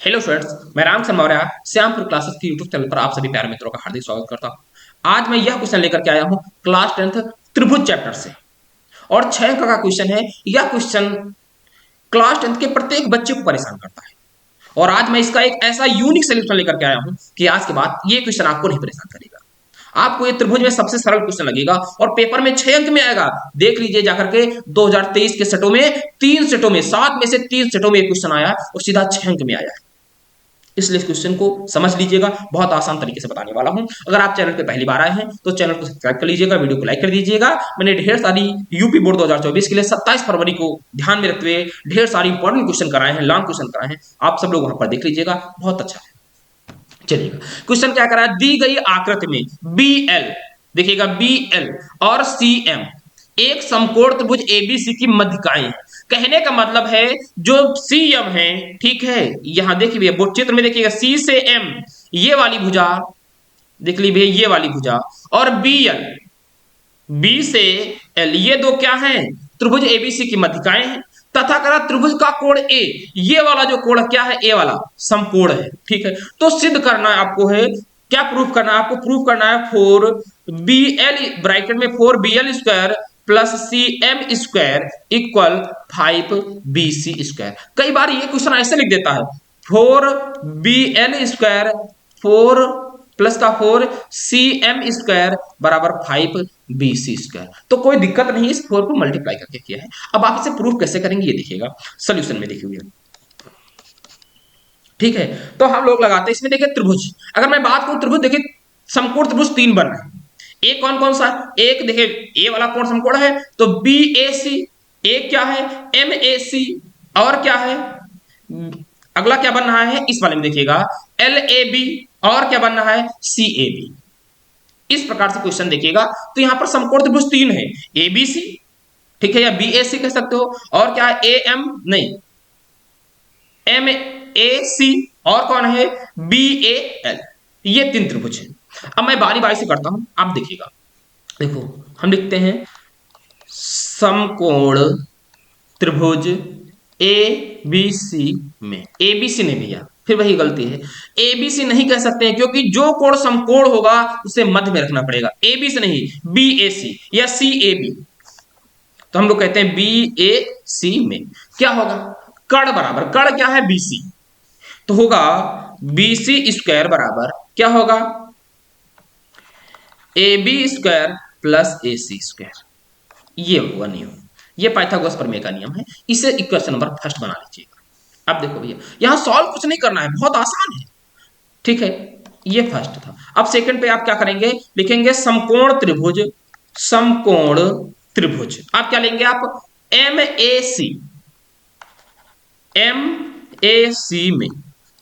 Hello friends, मैं Ram Sharma Maurya Shyampur classes की YouTube channel पर आप सभी प्यारे मित्रों का हार्दिक स्वागत करता हूं। आज मैं यह क्वेश्चन लेकर के आया हूं क्लास 10th त्रिभुज चैप्टर से। और 6 अंक का क्वेश्चन है। यह क्वेश्चन क्लास 10th के प्रत्येक बच्चे को परेशान करता है। और आज मैं इसका एक ऐसा यूनिक सोल्यूशन लेकर के आया हूं कि आज के बाद ये क्वेश्चन आपको नहीं परेशान करेगा। आपको ये त्रिभुज में सबसे सरल क्वेश्चन लगेगा और पेपर में 6 अंक में आएगा। देख लीजिए जाकर के 2023 के सेटों में 3 सेटों में 7 में से 3 सेटों में क्वेश्चन आया और सीधा 6 अंक में आया है। इसलिए इस क्वेश्चन को समझ लीजिएगा, बहुत आसान तरीके से बताने वाला हूं। अगर आप चैनल पे पहली बार आए हैं तो चैनल को सब्सक्राइब कर लीजिएगा, वीडियो को लाइक कर दीजिएगा। मैंने ढेर सारी यूपी बोर्ड 2024 के लिए 27 फरवरी को ध्यान में रखते हुए ढेर सारी इंपॉर्टेंट क्वेश्चन कराए हैं, लॉन्ग क्वेश्चन कराए हैं। आप सब लोग वहां पर देख लीजिएगा, बहुत अच्छा है। चलिएगा, क्वेश्चन क्या करा है। दी गई आकृति में बी एल, देखिएगा बी एल और सी एम एक समकोण त्रिभुज एबीसी की मध्यिकाएं हैं। कहने का मतलब है जो सी एम है, ठीक है, यहां देखिए बोर्ड चित्र में देखिएगा सी से एम ये वाली भुजा, देख लीजिए ये वाली भुजा, और बी एल बी से एल ये दो क्या है, त्रिभुज एबीसी की मध्यिकाएं हैं। तथा करा त्रिभुज का कोण ए, ये वाला जो कोण क्या है, ए वाला समकोण है, ठीक है। तो सिद्ध करना है आपको, है क्या प्रूफ करना है आपको, प्रूफ करना है 4bl ब्रैकेट में 4bl square plus C M square equal 5bc square. कई बार ये क्वेश्चन ऐसे लिख देता है 4bl स्क्वायर 4 प्लस का 4 सी एम स्क्वायर बराबर 5bc स्क्वायर। तो कोई दिक्कत नहीं, इस 4 को मल्टीप्लाई करके किया है। अब आप इसे प्रूफ कैसे करेंगे ये देखिएगा, सोल्यूशन में देखिए, ठीक है। तो हम लोग लगाते हैं इसमें, देखिए त्रिभुज, अगर मैं बात करूं त्रिभुज, देखिए समकोण त्रिभुज 3 बन रहे हैं। एक कौन कौन सा, एक देखिए ए वाला कोण समकोण है तो बी ए सी, एक क्या है एम ए सी, और क्या है अगला क्या बन रहा है इस वाले में देखिएगा एल ए बी, और क्या बन रहा है सी ए बी। इस प्रकार से क्वेश्चन देखिएगा। तो यहां पर समकोण त्रिभुज 3 है, ए बी सी, ठीक है, या बी ए सी कह सकते हो, और क्या है ए एम नहीं एम ए सी, और कौन है बी ए एल। ये 3 त्रिभुज है। अब मैं बारी बारी से करता हूं, आप देखिएगा। देखो हम लिखते हैं समकोण त्रिभुज ए बी सी में, ए बी सी नहीं भैया, फिर वही गलती है, ए बी सी नहीं कह सकते हैं क्योंकि जो कोण समकोण होगा उसे मध्य में रखना पड़ेगा। ए बी सी नहीं, बी ए सी या सी ए बी। तो हम लोग कहते हैं बी ए सी में क्या होगा, कर्ण बराबर, कर्ण क्या है बीसी, तो होगा बीसी स्क्वायर बराबर क्या होगा A B square plus A C square. ये होगा नियम, ये पाइथागोरस प्रमेय का नियम है। इसे इक्वेशन नंबर फर्स्ट बना लीजिएगा। अब देखो भैया यहां सॉल्व कुछ नहीं करना है, बहुत आसान है, ठीक है। ये फर्स्ट था। अब सेकंड पे आप क्या करेंगे, लिखेंगे समकोण त्रिभुज, समकोण त्रिभुज आप क्या लेंगे, आप M A C, M A सी में,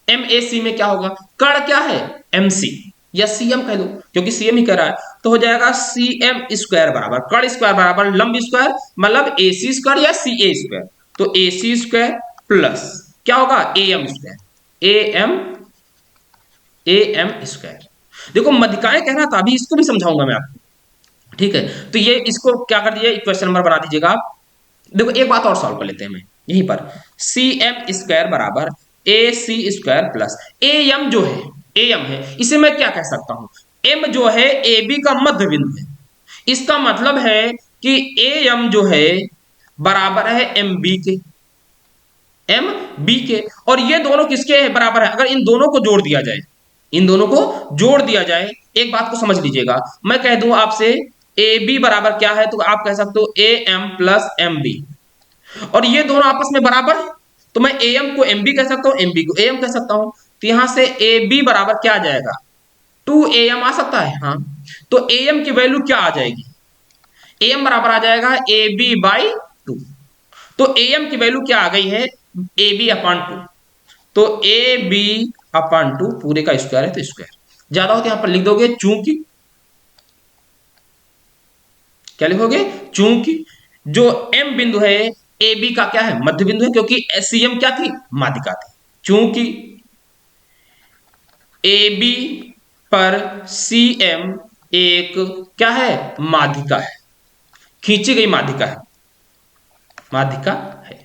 एम ए सी में क्या होगा, कर्ण क्या है एम सी या सी एम कह दो क्योंकि सी एम ही कह रहा है। तो हो जाएगा सी एम स्क्वायर बराबर कर्ण स्क्वायर बराबर लंब स्क्वायर, मतलब ए सी स्क्वायर या सी ए स्क्वायर। तो ए सी स्क्वायर प्लस क्या होगा A M square, A M square. देखो मध्यिकाएं कह रहा था, अभी इसको भी समझाऊंगा मैं आपको, ठीक है। तो ये इसको क्या कर दीजिए, इक्वेशन नंबर बना दीजिएगा। देखो एक बात और सॉल्व कर लेते हैं मैं यहीं पर, सी एम स्क्वायर बराबर ए C square plus A M जो है, ए एम है, इसे मैं क्या कह सकता हूं, एम जो है ए बी का मध्य बिंदु है। इसका मतलब है कि ए एम जो है बराबर है एम बी के, एम बी के, और ये दोनों किसके बराबर है, अगर इन दोनों को जोड़ दिया जाए, इन दोनों को जोड़ दिया जाए, एक बात को समझ लीजिएगा, मैं कह दूं आपसे ए बी बराबर क्या है, तो आप कह सकते हो A M plus M B, और ये दोनों आपस में बराबर है, तो मैं ए एम को एम बी कह सकता हूं, एम बी को ए एम कह सकता हूं। तो यहां से ए बी बराबर क्या आ जाएगा, 2am आ सकता है, हाँ। तो ए एम की वैल्यू क्या आ जाएगी, ए एम बराबर आ जाएगा ए बी बाई 2। तो ए एम की वैल्यू क्या आ गई है, ए बी अपॉन 2। तो ए बी अपॉन 2 पूरे का स्क्वायर है, तो स्क्वायर ज्यादा हो तो यहां पर लिख दोगे चूंकि, क्या लिखोगे, चूंकि जो एम बिंदु है ए बी का क्या है मध्य बिंदु है, क्योंकि सी एम क्या थी माध्यिका थी, चूंकि ए बी पर सी एम एक क्या है माध्यिका है, खींची गई माध्यिका है, माध्यिका है,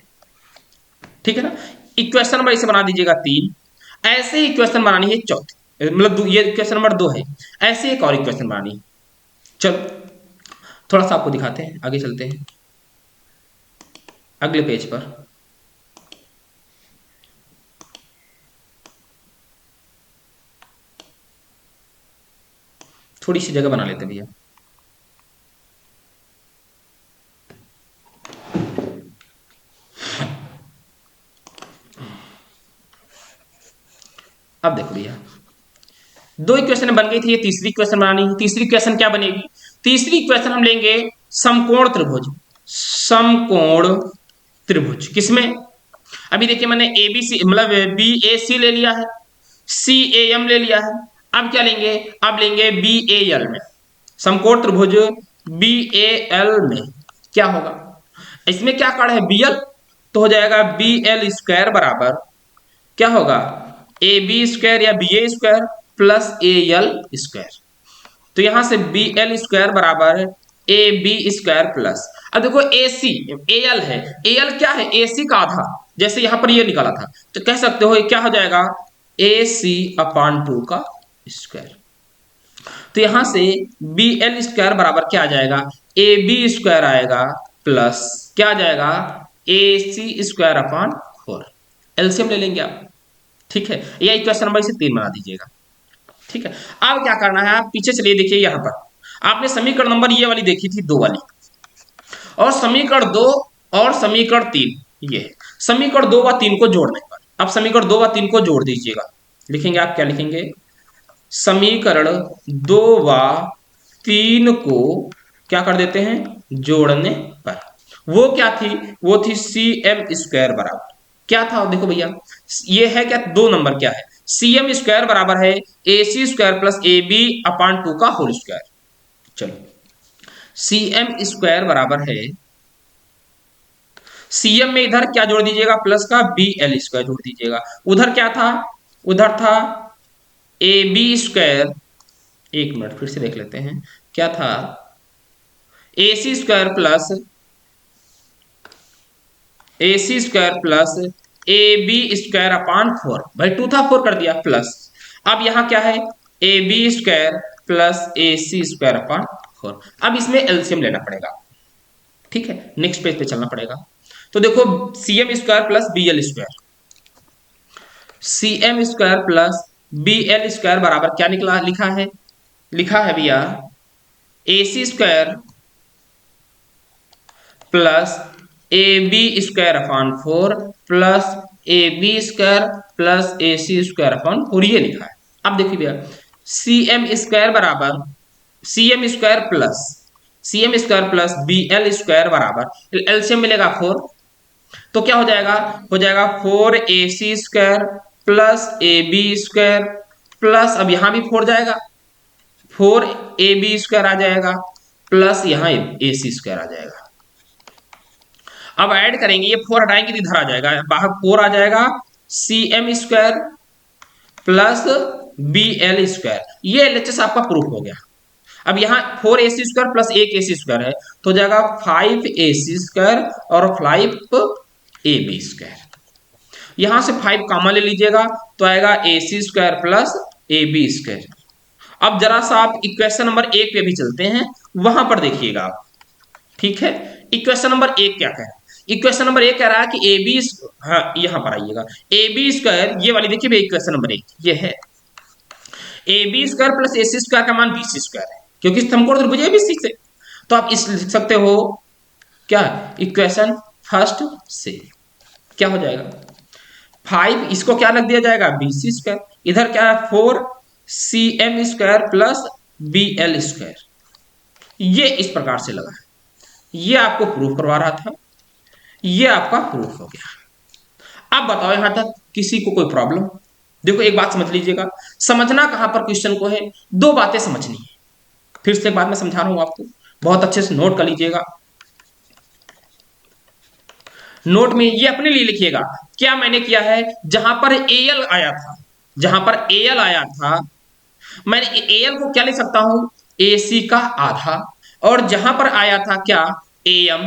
ठीक है ना। इक्वेशन नंबर इसे बना दीजिएगा 3। ऐसे ही इक्वेशन बनानी है चौथी, मतलब ये क्वेश्चन नंबर 2 है। ऐसे एक और इक्वेशन बनानी है। चलो थोड़ा सा आपको दिखाते हैं, आगे चलते हैं अगले पेज पर। थोड़ी सी जगह बना लेते हैं भैया। अब देखो भैया, दो इक्वेशन बन गई थी, ये तीसरी इक्वेशन बनानी है। तीसरी इक्वेशन क्या बनेगी? तीसरी इक्वेशन हम लेंगे समकोण त्रिभुज। समकोण त्रिभुज किसमें? अभी देखिए मैंने ए बी सी मतलब बी ए सी ले लिया है, सी ए एम ले लिया है। अब क्या लेंगे? अब लेंगे बी ए एल में। समकोण त्रिभुज बी ए एल में क्या होगा? इसमें क्या कार्ड है? बी एल, तो हो जाएगा बी एल स्क्वायर बराबर क्या होगा? ए बी स्क्वायर या B A square plus A L square. तो यहां से बी एल स्क्वायर बराबर ए बी स्क्वायर प्लस, अब देखो ए सी ए एल है, ए एल क्या है? ए सी का आधा, जैसे यहां पर ये निकाला था, तो कह सकते हो क्या हो जाएगा? ए सी अपान 2 का स्क्वायर। तो यहां से बी एल स्क्वायर बराबर क्या आ जाएगा? ए बी स्क्वायर आएगा प्लस क्या आ जाएगा? ए सी स्क्वायर अपान 4। एलसीएम ले लेंगे आप, ठीक है। यह इक्वेशन नंबर इसे 3 बना दीजिएगा, ठीक है। अब क्या करना है, आप पीछे चलिए, देखिए यहां पर आपने समीकरण नंबर ये वाली देखी थी 2 वाली, और समीकरण 2 और समीकरण 3, ये है समीकरण 2 व 3 को जोड़ने पर। अब समीकरण 2 व 3 को जोड़ दीजिएगा। लिखेंगे आप क्या लिखेंगे? समीकरण 2 व 3 को क्या कर देते हैं? जोड़ने पर। वो क्या थी? वो थी सी एम स्क्वायर बराबर क्या था? देखो भैया, ये है क्या? 2 नंबर क्या है? सी एम स्क्वायर बराबर है ए C square plus A B अपान 2 का होल स्क्वायर। चलो सी एम स्क्वायर बराबर है, सीएम में इधर क्या जोड़ दीजिएगा? प्लस का बी एल स्क्वायर जोड़ दीजिएगा। उधर क्या था? उधर था ए बी स्क्वायर, एक मिनट फिर से देख लेते हैं क्या था? A C square plus A C square plus A B square upon 4, भाई 2 था 4 कर दिया प्लस। अब यहां क्या है? A B square plus A C square upon 4। अब इसमें एलसीएम लेना पड़ेगा, ठीक है। नेक्स्ट पेज पे चलना पड़ेगा। तो देखो C M square plus B L square, C M square plus B L square बराबर क्या निकला? लिखा है, लिखा है भैया A C square plus A B square upon 4 plus A B square plus A C square upon 4, ये लिखा है। अब देखिए भैया, सी एम स्क्वायर बराबर C M square plus C M square plus B L square बराबर एलसीएम मिलेगा 4, तो क्या हो जाएगा? हो जाएगा 4 A C square plus A B square plus, अब यहां भी 4 जाएगा, 4 ए बी स्क्वायर आ जाएगा प्लस यहां ए सी स्क्वायर आ जाएगा। अब ऐड करेंगे, ये 4 हटाएंगे तो इधर आ जाएगा, बाहर 4 आ जाएगा C M square plus B L square. ये एलएचएस आपका प्रूफ हो गया। अब यहाँ 4 A C square plus 1 A C square है, तो हो जाएगा 5 ए सी स्क्वायर और 5 ए बी स्क्वायर। यहां से 5 कॉमन ले लीजिएगा तो आएगा A C square plus A B square. अब जरा सा आप इक्वेशन नंबर 1 पे भी चलते हैं, वहां पर देखिएगा आप, ठीक है। इक्वेशन नंबर 1 क्या कह रहा है? इक्वेशन नंबर 1 कह रहा है कि ए बी, हाँ यहां पर आइएगा, ए बी स्क्वायर, ये वाली देखिए इक्वेशन नंबर 1 ये है A B square plus A C square का मान बी सी स्क्वायर है, क्योंकि समकोण त्रिभुज है बी से। तो आप इस लिख सकते हो क्या? इक्वेशन फर्स्ट से क्या हो जाएगा? 5 इसको क्या लग दिया जाएगा? बी सी स्क्वायर, इधर क्या है? 4 C M square plus B L square. ये इस प्रकार से लगा है, ये आपको प्रूफ करवा रहा था, ये आपका प्रूफ हो गया। अब बताओ यहां तक किसी को कोई प्रॉब्लम? देखो एक बात समझ लीजिएगा, समझना कहां पर क्वेश्चन को है, 2 बातें समझनी है। फिर से एक बात मैं समझा रहा हूं आपको, बहुत अच्छे से नोट कर लीजिएगा। नोट में ये अपने लिए लिखिएगा, क्या मैंने किया है, जहां पर एल आया था, जहां पर एल आया था, मैंने एल को क्या लिख सकता हूं? ए सी का आधा। और जहां पर आया था क्या? एम,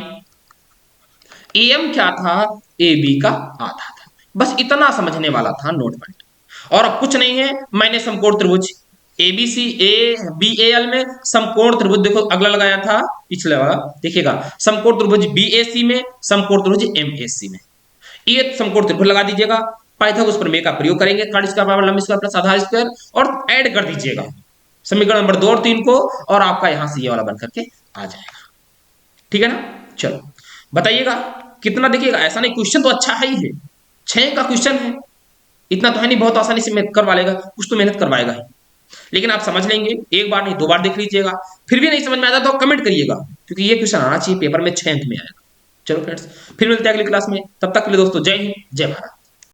एम क्या था? ए बी का आधा था। बस इतना समझने वाला था नोट पॉइंट। और अब कुछ नहीं है, मैंने समकोण त्रिभुज ABC A B A L में समकोण त्रिभुज देखो अगला लगाया था पिछले वाला, देखिएगा समकोण त्रिभुज बीएसी में, समकोण त्रिभुज एमएसी में, ये समकोण त्रिभुज लगा दीजिएगा। पाइथागोरस प्रमेय का प्रयोग करेंगे, कार्ड स्क्वायर बराबर लंब स्क्वायर प्लस आधार स्क्वायर, और ऐड कर दीजिएगा समीकरण नंबर 2 और 3 को, और आपका यहां से ये वाला बन करके आ जाएगा। ठीक है ना। चलो बताइएगा कितना, देखिएगा ऐसा नहीं, क्वेश्चन तो अच्छा ही है, 6 का क्वेश्चन है, इतना तो है नहीं बहुत आसानी से करवा लेगा, कुछ तो मेहनत करवाएगा ही, लेकिन आप समझ लेंगे, एक बार नहीं 2 बार देख लीजिएगा, फिर भी नहीं समझ में आता तो कमेंट करिएगा, क्योंकि ये क्वेश्चन आना चाहिए पेपर में 6 अंक में आएगा। चलो फ्रेंड्स, फिर मिलते हैं अगली क्लास में, तब तक के लिए दोस्तों जय हिंद जय भारत।